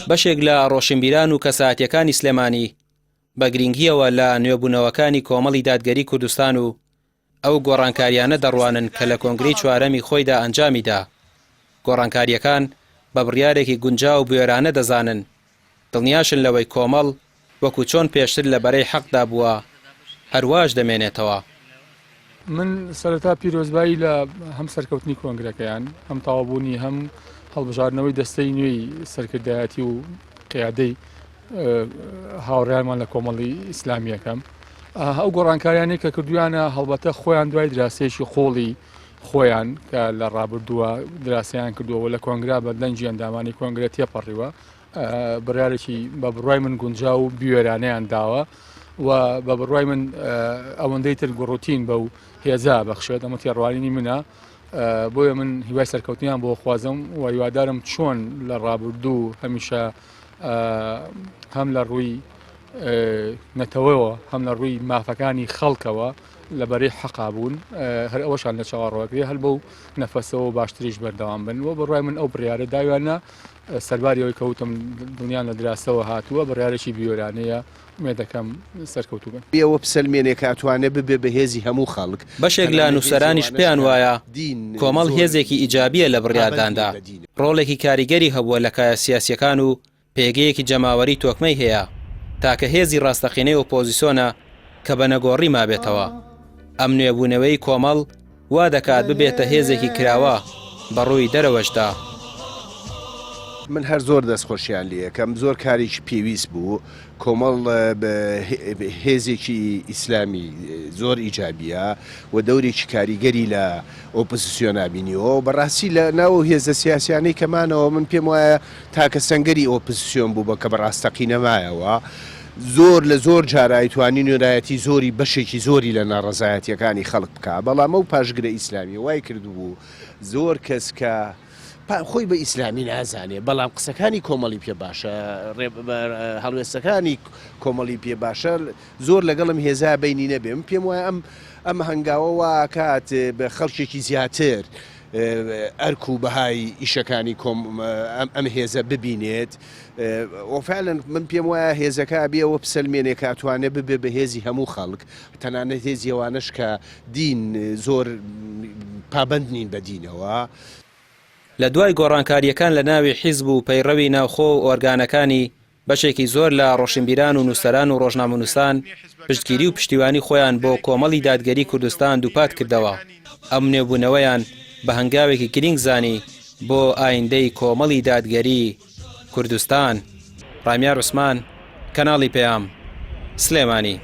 بەشێک لە ڕۆشنبیران و کەساتیەکانی سلێمانی بە گرنگیەوە لە نوێبوونەوەکانی کۆمەڵی دادگەری کوردستان و ئەو گۆڕانکاریانە دەڕوانن کە لە کۆنگرەی چوارەمی خۆیدا ئەنجامیدا. گۆڕانکاریەکان بە بڕیارێکی گونجاو و بوێرانە دەزانن، دڵنیاشن لەوەی کۆمەڵ وەکو چۆن پێشتر لە بەرەی حەقدا بووە هەرواش دەمێنێتەوە. من سەرەتا پیرۆزبایی لە هەم سەرکەوتنی کۆنگرەکەیان هەم تەواوبوونی هەم هەڵبژاردنەوەی دەستەی نوێی سەرکردایەتی و قیادەی هاوڕێیانمان لە کۆمەڵی ئیسلامیەکەم ئەو گۆڕانکاریانەی کە کردویانە هەڵبەتە خۆیان دوای دراسەیەکی خۆڵی خۆیان کە لە ڕابردووە دراسەیان کردووە لە کۆنگرا بە دەنجی ئەندامانی کۆنگرە تێپەڕیوە بڕیارێکی بە بڕوای من گونجا و بیوێرانەیان داوە و بە بڕوای من ئەوەندەی تر گوڕوتین بەو هێزا بەخشێت ئەمە تێڕوانینی منە بۆیە من هیوای سەرکەوتنیان بۆ خوازم و هیوادارم چۆن لە ڕابردوو هەمیشە هەم لە ڕووی نەتەوەیەوە هەم لە ڕووی مافەکانی خەڵکەوە لەبەرەی حەقا بوون هەر ئەوەشان لە چاوەڕۆکرێ هەر بەو نەفەسەوە باشتریش بەردەوام بن و بەڕوای من ئەو بڕیارە داویانە سەرباریەوەی کەوتم دڵنیان لە دراسەوە هاتووە بڕیارێکی بیۆرانەیە مێدەکەم سەرکەوتوو بن بێەوە پسەلمێنێک کاتوانە ببێ بەهێزی هەموو خەڵک. بەشێک لە نووسەرانیش پێیان وایە کۆمەڵ هێزێکی ئیجابیە لە بڕیارداندا، ڕۆڵێکی کاریگەری هەبووە لە کایە سیاسیەکان و پێگەیەکی جەماوەری تۆکمەی هەیە تاکە هێزی ڕاستەقینەی ئۆپۆزیسیۆنە کە بە نەگۆڕی مابێتەوە. ئەم نوێبوونەوەی کۆمەڵ وا دەکات ببێتە هێزێکی کراوە بەڕووی دەرەوەشدا. من هەر زۆر دەستخۆشیان لێ یەکەم زۆر کارێکی پێویست بوو کۆمەڵ هێزێکی ئیسلامی زۆر ئیجابیە و دەورێکی کاریگەری لە ئۆپۆزیسیۆنا بینیەوە و بەڕاستی لە ناو هێزە سیاسیانەی کەمانەوە من پێم وایە تاکە سەنگەری ئۆپۆزیسیۆن بوو بە کە بەڕاستەقی نەمایەوە زۆر لە زۆر جارایی توانی نوێرایەتی زۆری بەشێکی زۆری لە ناڕەزایەتیەکانی خەڵک بکە بەڵام ئەو پاشگرە ئیسلامی وای کردبوو زۆر کەس کە خۆی بە ئیسلامی نازانێ بەڵام قسەکانی کۆمەڵی پێ باشە هەڵوێستەکانی کۆمەڵی پێ باشە زۆر لەگەڵم هێزا بینی نەبێ من پێم وایە ئەم هەنگاوە واکات بە خەڵکێکی زیاتر ئەرک و بەهای ئیشەکانی ئەم هێزە ببینێت وفعلا من پێم وایە هێزەکە بێەوە پسەلمێنێک کاتوانێ ببێ بە هێزی هەموو خەڵک تەنانەت هێزیەوانش کە دین زۆر پابند نین بە دینەوە. لە دوای گۆڕانکاریەکان لە ناوی حیزب و پەیڕەوی ناوخۆ و ئۆرگانەکانی بەشێکی زۆر لە ڕۆشنبیران و نووسەران و ڕۆژنامەنووسان پشتگیری و پشتیوانی خۆیان بۆ کۆمەڵی دادگەری کوردستان دووپات کردەوە. ئەم نوێبوونەوەیان بە هەنگاوێکی گرنگ زانی بۆ ئایندەی کۆمەڵی دادگەری کوردستان. ڕامیار عوسمان، کەناڵی پێام، سلێمانی.